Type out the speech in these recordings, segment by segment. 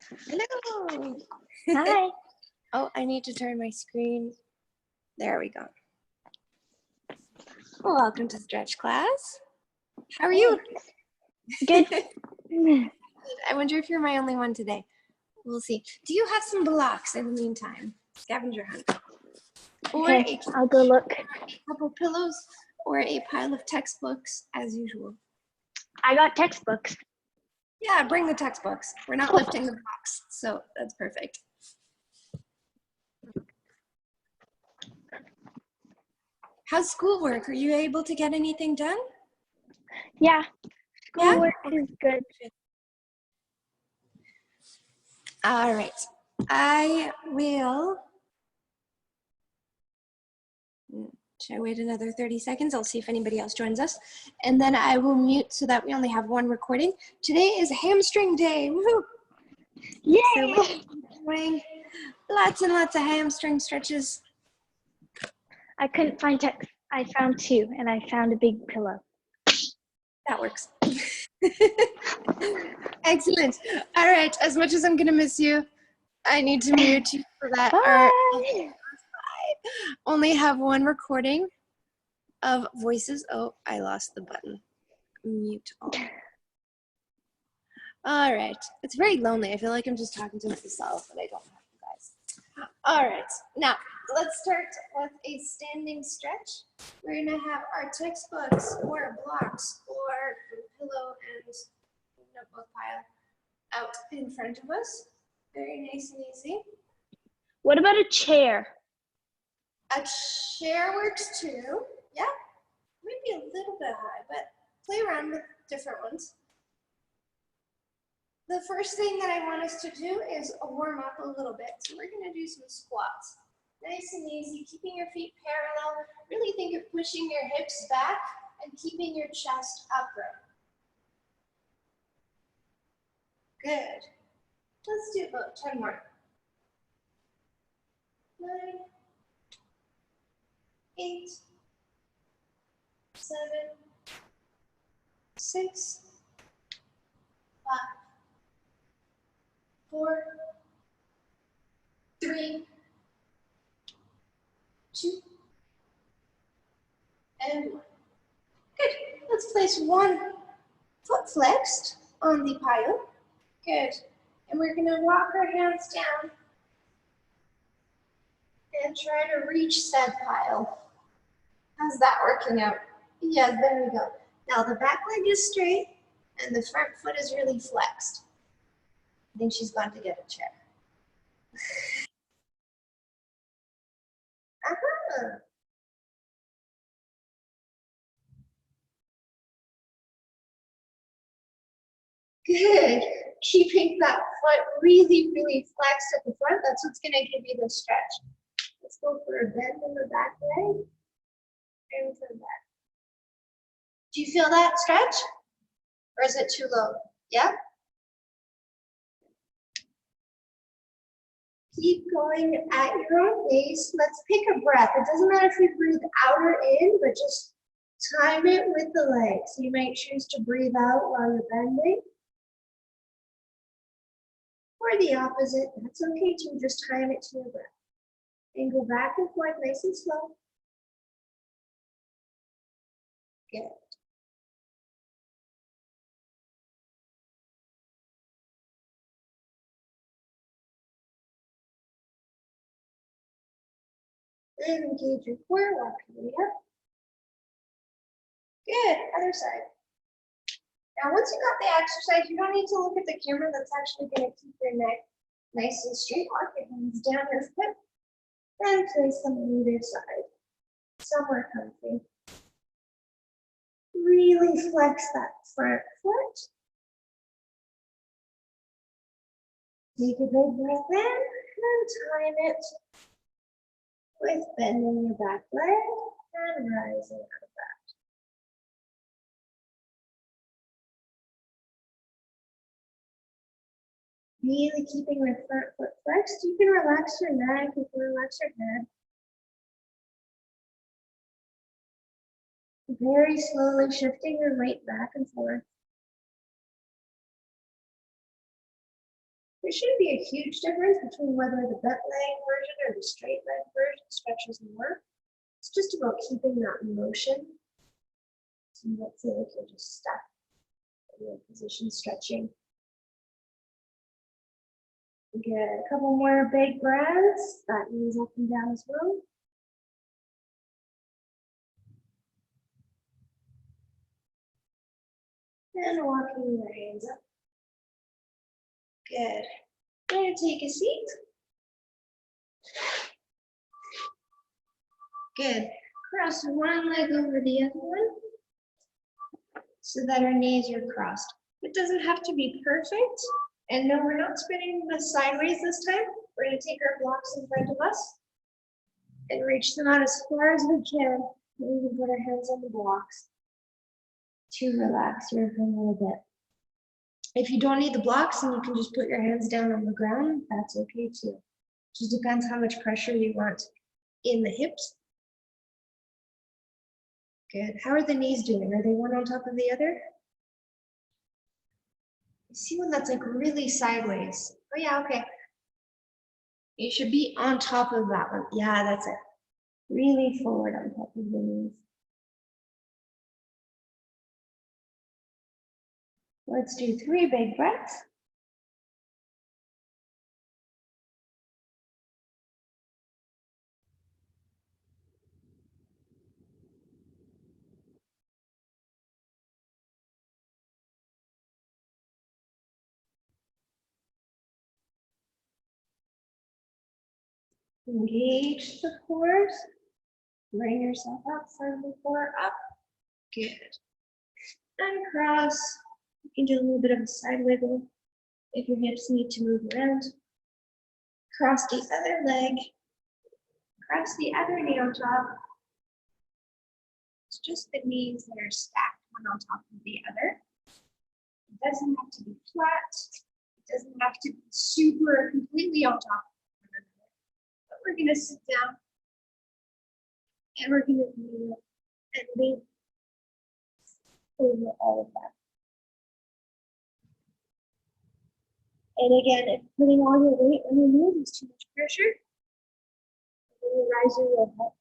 Hello. Hi. Oh, I need to turn my screen. There we go. Welcome to Stretch class. How are you? Good. I wonder if you're my only one today. We'll see. Do you have some blocks in the meantime? Scavenger hunt. Or Okay, I'll go look. a couple pillows or a pile of textbooks as usual. I got textbooks. Yeah, bring the textbooks. We're not lifting the box, so that's perfect. How's schoolwork? Are you able to get anything done? Yeah, schoolwork Yeah? is good. All right. I will. Should I wait another 30 seconds? I'll see if anybody else joins us. And then I will mute so that we only have one recording. Today is hamstring day. Woohoo! Yay! So we're doing lots and lots of hamstring stretches. I couldn't find text. I found two, and I found a big pillow. That works. Excellent. All right. As much as I'm going to miss you, I need to mute you for that. Bye! Only have one recording of voices. Oh, I lost the button. Mute all. All right. It's very lonely. I feel like I'm just talking to myself, but I don't have you guys. All right. Now, let's start with a standing stretch. We're going to have our textbooks or blocks or pillow and notebook pile out in front of us. Very nice and easy. What about a chair? A chair works too. Yeah. Maybe a little bit high, but play around with different ones. The first thing that I want us to do is warm up a little bit. So we're going to do some squats. Nice and easy, keeping your feet parallel. Really think of pushing your hips back and keeping your chest upright. Good. Let's do about 10 more. 9, 8, 7, 6, 5, 4, 3, 2, and 1. Good. Let's place one foot flexed on the pile. Good. And we're going to walk our hands down and try to reach said pile. How's that working out? Yes, there we go. Now the back leg is straight and the front foot is really flexed. I think she's going to get a chair. Good. Keeping that foot really, really flexed at the front. That's what's going to give you the stretch. Let's go for a bend in the back leg and to the back. Do you feel that stretch? Or is it too low? Yeah? Keep going at your own pace. Let's take a breath. It doesn't matter if we breathe out or in, but just time it with the legs. You might choose to breathe out while you're bending. Or the opposite. That's okay too. Just time it to your breath. And go back and forth nice and slow. Good. And engage your core, walk your way up. Good, other side. Now once you got the exercise, you don't need to look at the camera. That's actually going to keep your neck nice and straight. Walk your hands down your foot and place them on either side. Somewhere comfy. Really flex that front foot. Take a big breath in and time it with bending your back leg and rising out of that. Really keeping the front foot flexed. You can relax your neck, you can relax your head. Very slowly shifting your weight back and forth. There shouldn't be a huge difference between whether the bent leg version or the straight leg version stretches more. It's just about keeping that motion. So you don't feel like you're just stuck in your position stretching. Get a couple more big breaths. That knees up and down as well. And walking your hands up. Good. Going to take a seat. Good. Cross one leg over the other one so that our knees are crossed. It doesn't have to be perfect. And no, we're not spinning this sideways this time. We're going to take our blocks in front of us and reach them out as far as we can. And we can put our hands on the blocks to relax your hip a little bit. If you don't need the blocks and you can just put your hands down on the ground, that's okay too. Just depends how much pressure you want in the hips. Good. How are the knees doing? Are they one on top of the other? You see one that's like really sideways. Oh yeah, okay. You should be on top of that one. Yeah, that's it. Really forward on top of the knees. Let's do 3 big breaths. Engage the cores. Bring yourself up, send the core up. Good. And cross. You can do a little bit of a side wiggle if your hips need to move around. Cross the other leg. Cross the other knee on top. It's just the knees that are stacked one on top of the other. It doesn't have to be flat. It doesn't have to be super completely on top of one another. But we're going to sit down and we're going to kneel and lean over all of that. And again, if putting all your weight on your knees is too much pressure, then you rise your leg up.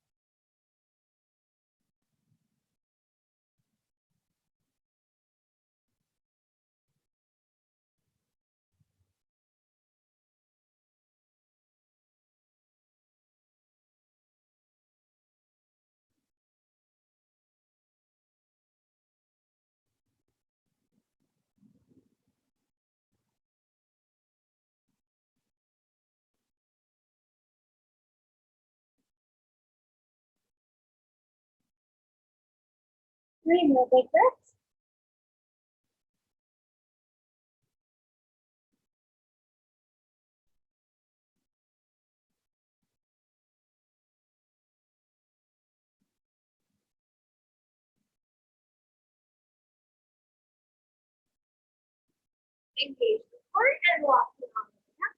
Three more big breaths. Engage the core and walk it on the back.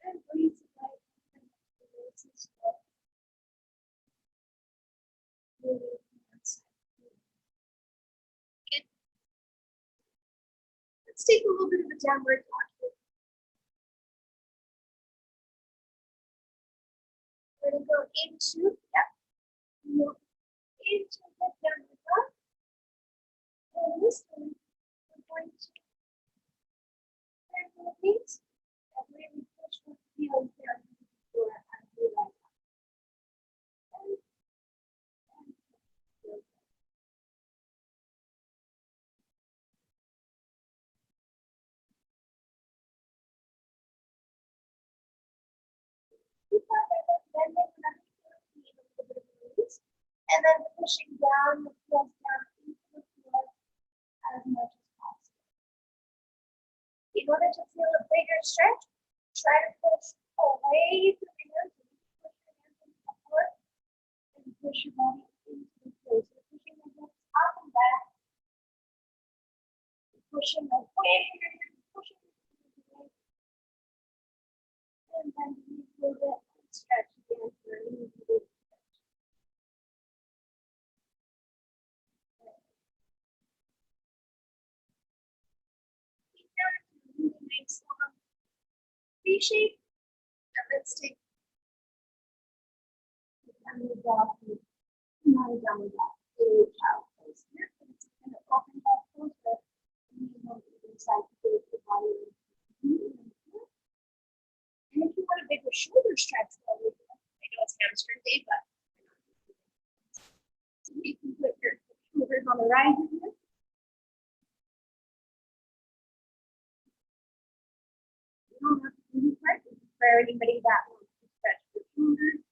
And breathe like good. Let's take a little bit of a downward dog here. We're going to go into, into the downward dog. And this time, we're going to turn the feet and really push the heels down to the floor as we rise up. And then pushing down the heels down into the floor as much as possible. In order to feel a bigger stretch, try to push away from your hands, push your hands into the floor, and push your body into the floor. So pushing the hips up and back, pushing away from your hands, pushing away, and then you feel that stretch again for an easy stretch. nice long V shape. And let's take a downward dog, not a downward dog, a child pose here. It's kind of open dog pose, but you know either side to get the body. And if you want a bigger shoulder stretch, I know it's hamstring day, but so you can put your shoulders on the right here. You don't have to do this right. This is for anybody that wants to stretch their shoulders.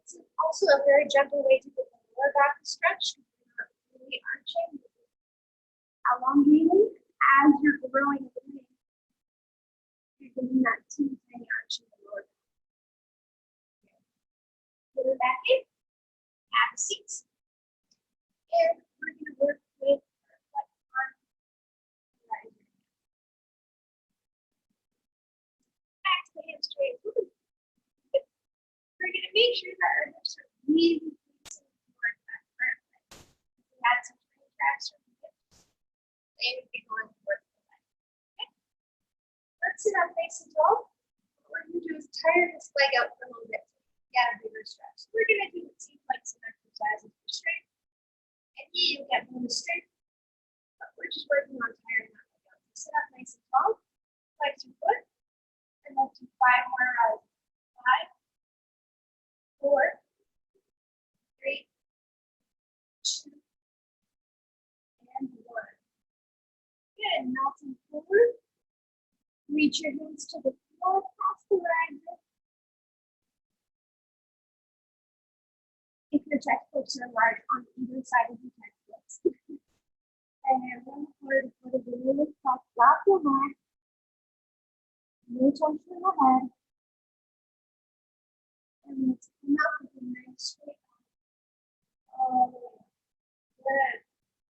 It's also a very gentle way to get the lower back stretch. You're not really arching, elongating as you're growing away. You're getting that teeny tiny arch in the lower back. Put it back in, have a seat. And we're going to work with our left arm, right hand. Back to the hands straight. We're going to make sure that our hips are really facing towards that front leg. If we had some train tracks from the hips, they would be going towards the leg. Okay? Let's sit up nice and tall. What we're going to do is tire this leg out for a little bit. Get a bigger stretch. We're going to do what seems like some exercises for strength. And you'll get bonus strength. But we're just working on tiring that leg out. So sit up nice and tall. Flex your foot. And let's do 5 more rounds. 5, 4, 3, 2, and 1. Good. Melting forward. Reach your hands to the floor, cross the legs. If your textbooks are large, on either side of your textbooks. And run forward for the really flat. Drop your head. No tension in the head. And let's come up with a nice straight arm. Oh, good.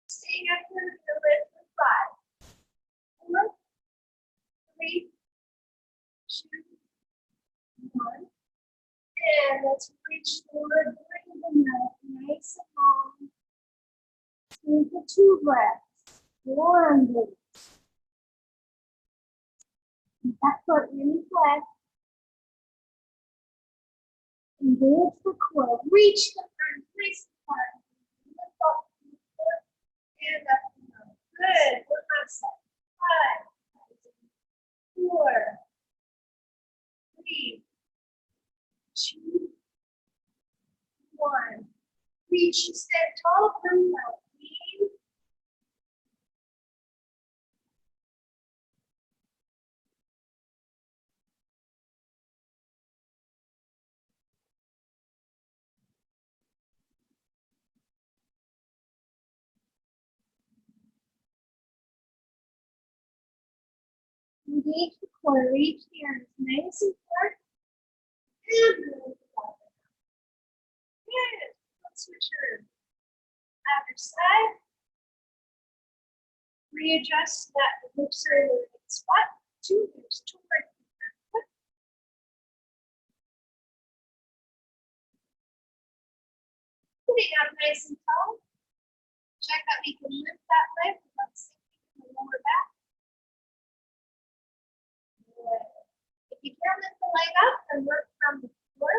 Staying up here with the lift for 5, 4, 3, 2, 1. And let's reach forward, bring the neck nice and long. Take the 2 breaths. 1 breath. Keep that foot really flat. Engage the core. Reach the arms nice and far. Lift up the foot and up and down. Good. One last side. 5, 4, 3, 2, 1. Reach, stand tall, breathe out. Breathe. Engage the core, reach the arms nice and far. And move the body. Good. Let's switch around. Other side. Readjust so that the hips are in the right spot. 2 hips towards the front foot. Sitting up nice and tall. Check that we can lift that leg without sinking in the lower back. Good. If you can't lift the leg up, then work from the floor.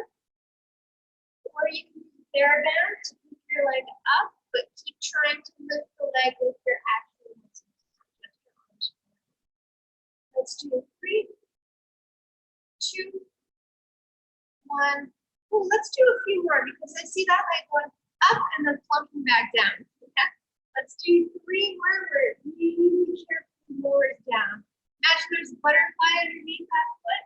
Or you can use a TheraBand to keep your leg up, but keep trying to lift the leg with your actual muscles. Let's do 3, 2, 1. Oh, let's do a few more because I see that leg going up and then plumping back down. Okay? Let's do 3 more where it really carefully lowers down. Imagine there's a butterfly underneath that foot,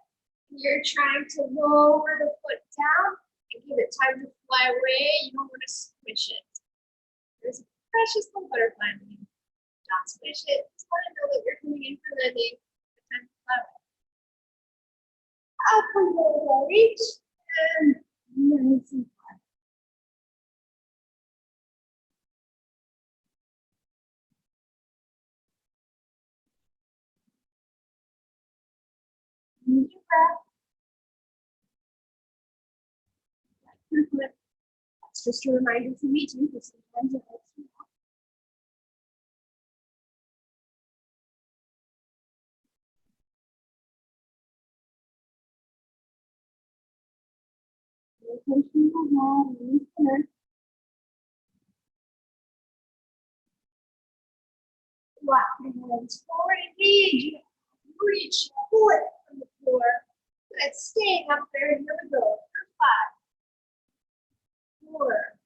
and you're trying to lower the foot down and give it time to fly away. You don't want to squish it. There's a precious little butterfly underneath. Don't squish it. Just want to know that you're coming in for landing. The time to fly away. Up and over, reach, and nice and far. Use your breath. That's just a reminder for me too, because sometimes it helps me out. Attention to my head, lock your hands forward, engage, reach, pull it from the floor. Good, staying up there, here we go. For 5, 4,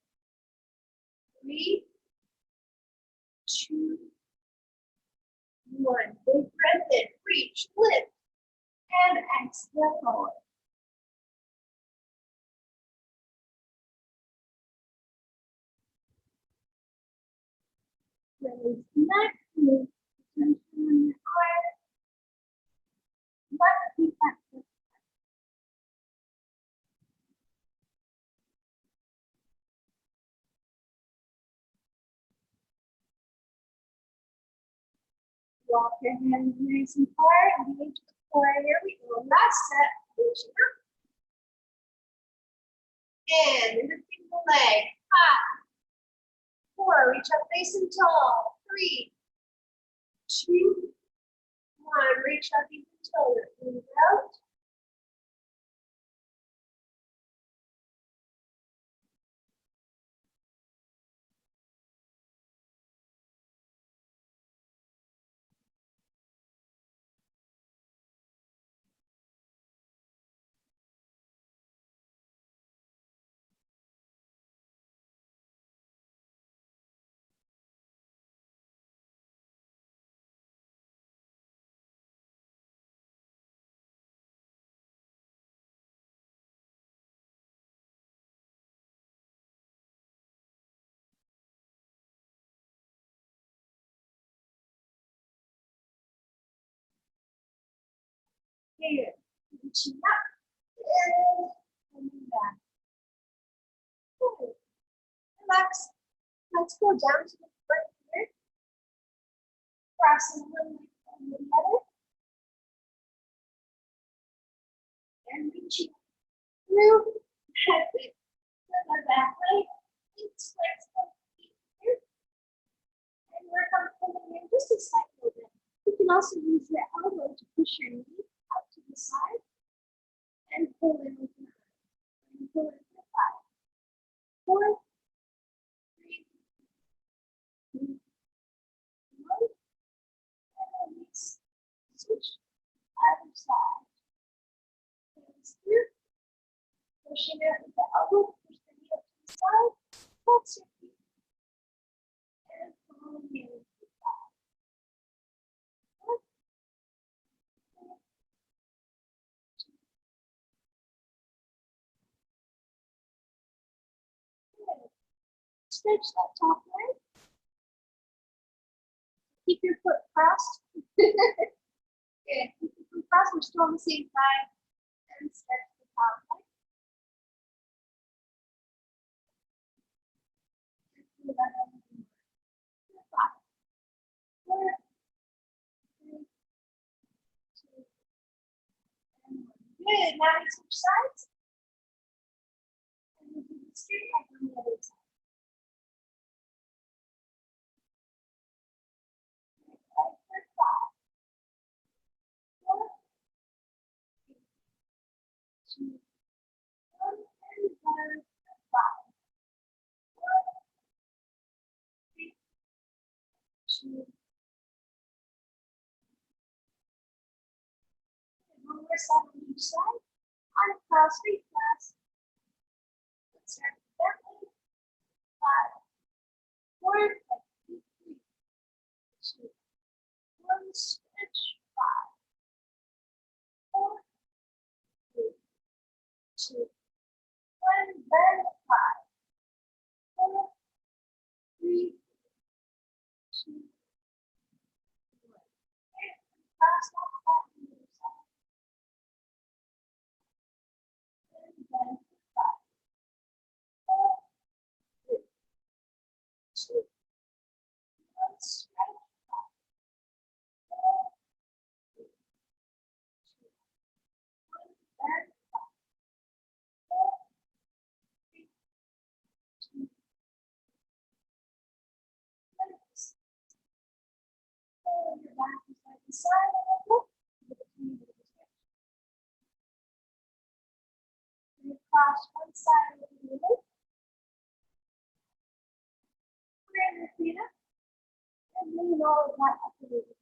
3, 2, 1. Big breath in, reach, lift, and exhale forward. Release the neck, move attention on your arm. Let's keep that foot. Walk your hands nice and far, engage the core. Here we go. Last set, reaching up. And in the single leg. 5, 4, reach up nice and tall. 3, 2, 1, reach up even taller. Breathe out. Here, reaching up. And coming back. Good. Relax. Let's go down to the foot here. Crossing one leg from the other. And reaching through. Perfect. Go back leg. Let's go here. And work on pulling in just a slight little bit. You can also use your elbow to push your knee out to the side and pull in with your arm. And pull in for 5, 4, 3, 2, 1. And release. Switch other side. Hands through. Pushing out with the elbow, push the knee up to the side. Flex your feet. And pull in for 5, 4, 3, 2, 1. Stretch that top leg. Keep your foot crossed. Good. Keep your foot crossed. We're still on the same side. And stretch the top leg. And pull that up. 5, 4, 3, 2, and 1. Good. Now we switch sides. And we'll do the straight leg on the other side. Leg for 5, 4, 3, 2, 1, and down for 5, 4, 3, 2. One more side on each side. Uncross, recross. Let's start with that leg. 5, 4, 3, 2, 1. Stretch. 5, 4, 3, 2, 1. Bend. 5, 4, 3, 2, 1. And cross off that on the other side. And then 5, 4, 3, 2, 1. Stretch. 5, 4, 3, 2, 1. Bend. 5, 4, 3, the side a little bit. And across one side of the other. Bring your feet up and lean all of that up a little bit.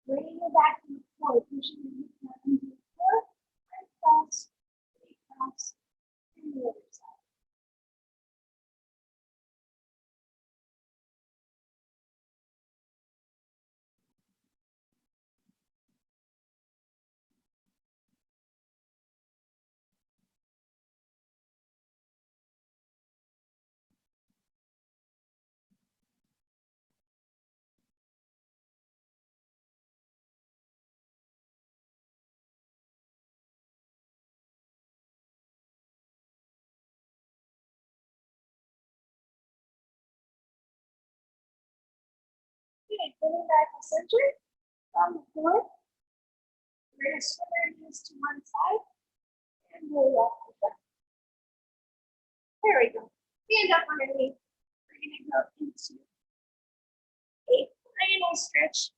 Bring it back to the floor, pushing your hips down into the floor, and cross, recross, and the other side. Okay, putting back to center on the floor. We're going to swing our knees to one side and roll off the back. There we go. Stand up underneath. We're going to go into a final stretch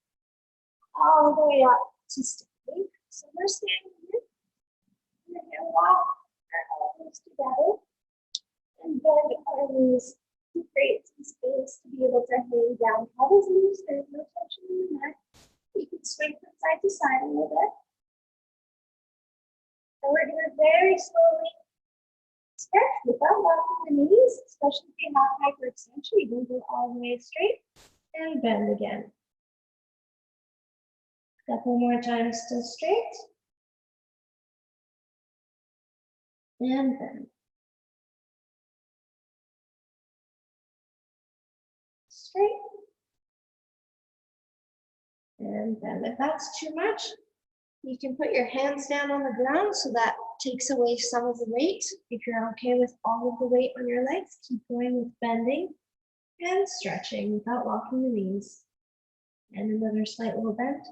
all the way up to standing. So we're standing here. We're going to walk our elbows together and bend our knees to create some space to be able to hang down. How does knees? There's no tension in the neck. You can swing from side to side a little bit. And we're going to very slowly stretch without locking the knees, especially if you have hyperextension. You can go all the way straight and bend again. A couple more times, still straight. And bend. Straight. And bend. If that's too much, you can put your hands down on the ground so that takes away some of the weight. If you're okay with all of the weight on your legs, keep going with bending and stretching without locking the knees. And another slight little bend.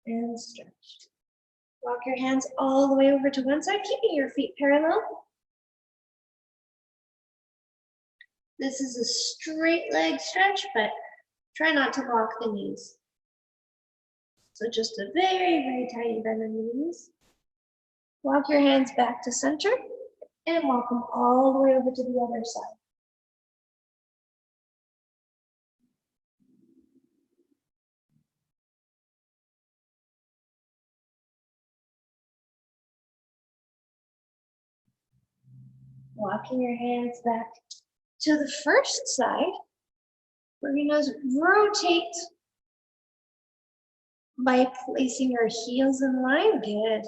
And stretch. Walk your hands all the way over to one side, keeping your feet parallel. This is a straight leg stretch, but try not to lock the knees. So just a very, very tiny bend in the knees. Walk your hands back to center and walk them all the way over to the other side. Walking your hands back to the first side. We're going to rotate by placing our heels in line. Good.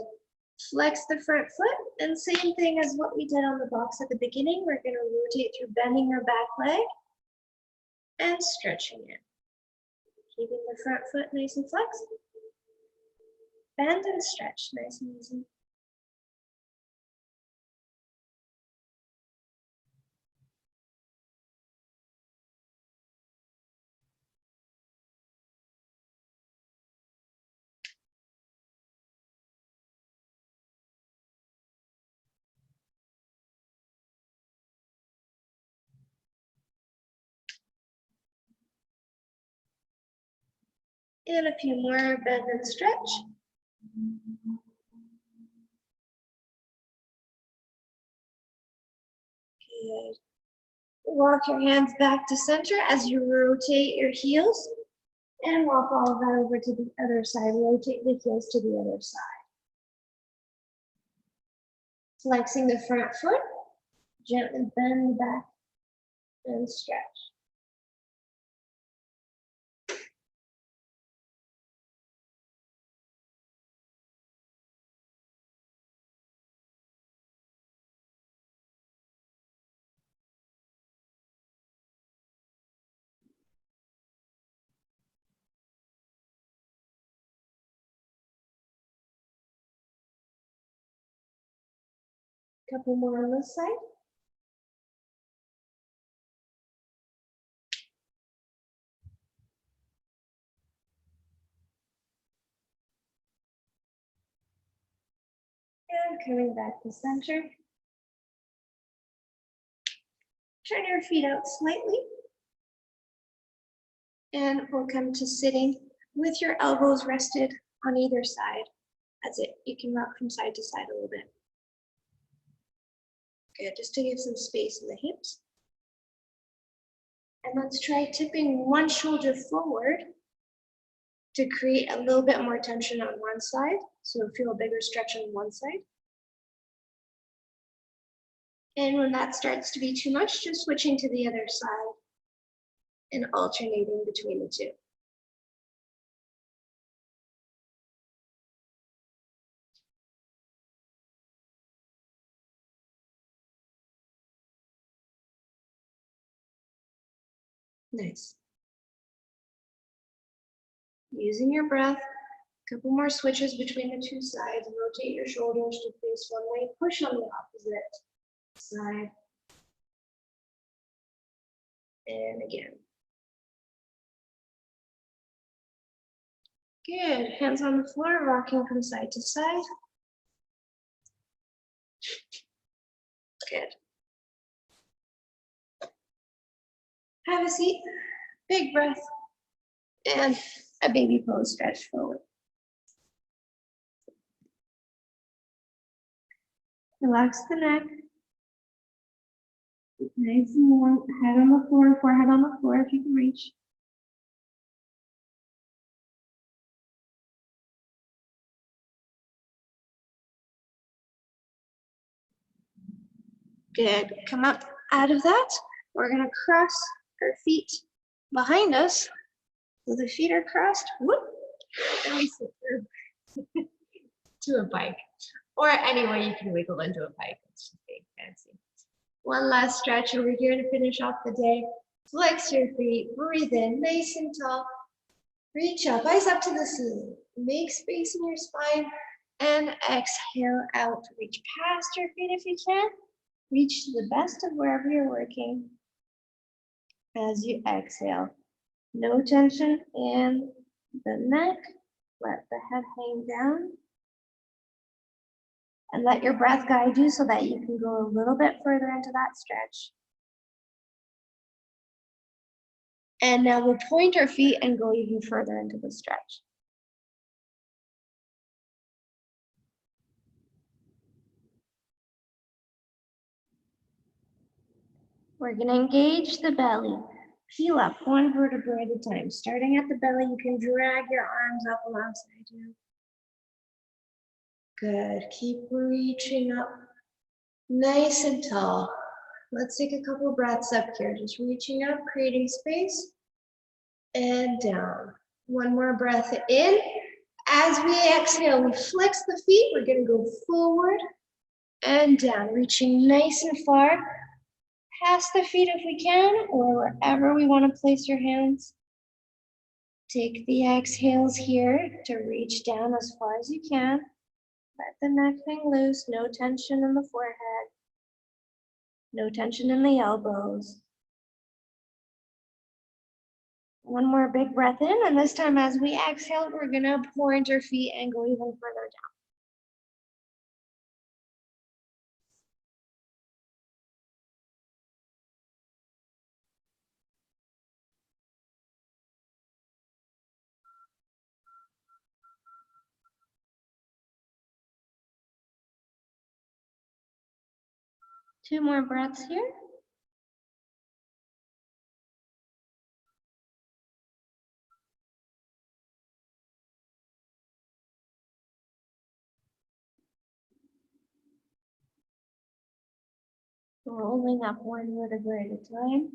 Flex the front foot, and same thing as what we did on the box at the beginning. We're going to rotate through bending our back leg and stretching it. Keeping the front foot nice and flexed. Bend and stretch, nice and easy. And a few more, bend and stretch. Good. Walk your hands back to center as you rotate your heels and walk all of that over to the other side. Rotate the heels to the other side. Flexing the front foot, gently bend the back and stretch. Couple more on this side. And coming back to center. Turn your feet out slightly. And we'll come to sitting with your elbows rested on either side. That's it. You can rock from side to side a little bit. Good, just to give some space in the hips. And let's try tipping one shoulder forward to create a little bit more tension on one side. So feel a bigger stretch on one side. And when that starts to be too much, just switching to the other side and alternating between the two. Nice. Using your breath, a couple more switches between the two sides. Rotate your shoulders to face one way, push on the opposite side. And again. Good, hands on the floor, rocking from side to side. Good. Have a seat, big breath, and a baby pose stretch forward. Relax the neck. Nice and warm, head on the floor, forehead on the floor if you can reach. Good, come up out of that. We're gonna cross our feet behind us. So the feet are crossed, whoop, and we sit through to a pike. Or any way you can wiggle into a pike, it's just being fancy. One last stretch over here to finish off the day. Flex your feet, breathe in, nice and tall. Reach up, eyes up to the ceiling. Make space in your spine and exhale out. Reach past your feet if you can. Reach to the best of wherever you're working. As you exhale, no tension in the neck. Let the head hang down. And let your breath guide you so that you can go a little bit further into that stretch. And now we'll point our feet and go even further into the stretch. We're going to engage the belly. Peel up one vertebra at a time. Starting at the belly, you can drag your arms up alongside you. Good. Keep reaching up nice and tall. Let's take a couple breaths up here. Just reaching up, creating space, and down. One more breath in. As we exhale, we flex the feet. We're going to go forward and down, reaching nice and far. Past the feet if we can, or wherever we want to place your hands. Take the exhales here to reach down as far as you can. Let the neck hang loose, no tension in the forehead, no tension in the elbows. One more big breath in, and this time as we exhale, we're gonna point our feet and go even further down. Two more breaths here. Rolling up one vertebra at a time.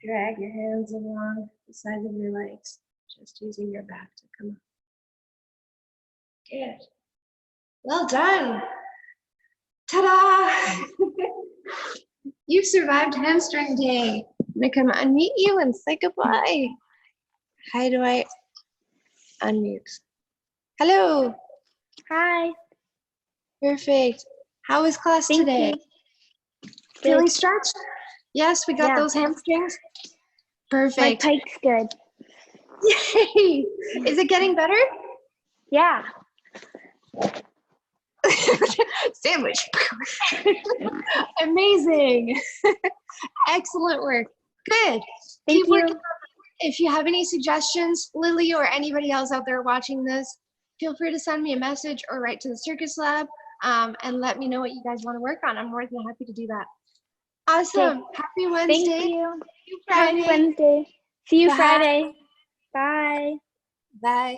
Drag your hands along the sides of your legs, just using your back to come up. Good. Well done. Ta-da! You've survived hamstring day. I'm gonna come unmute you and say goodbye. How do I unmute? Hello. Hi. Perfect. How was class Thank today? you. Feeling Good. stretched? Yes, we got Yeah. those hamstrings. My Perfect. pike's good. Yay! Is it getting better? Yeah. Sandwich. Amazing. Excellent work. Good. Thank Keep working. you. If you have any suggestions, Lily or anybody else out there watching this, feel free to send me a message or write to the Circus Lab and let me know what you guys want to work on. I'm more than happy to do that. Awesome. Happy Wednesday. Thank you. See you Happy Friday. Wednesday. See you Bye. Friday. Bye. Bye.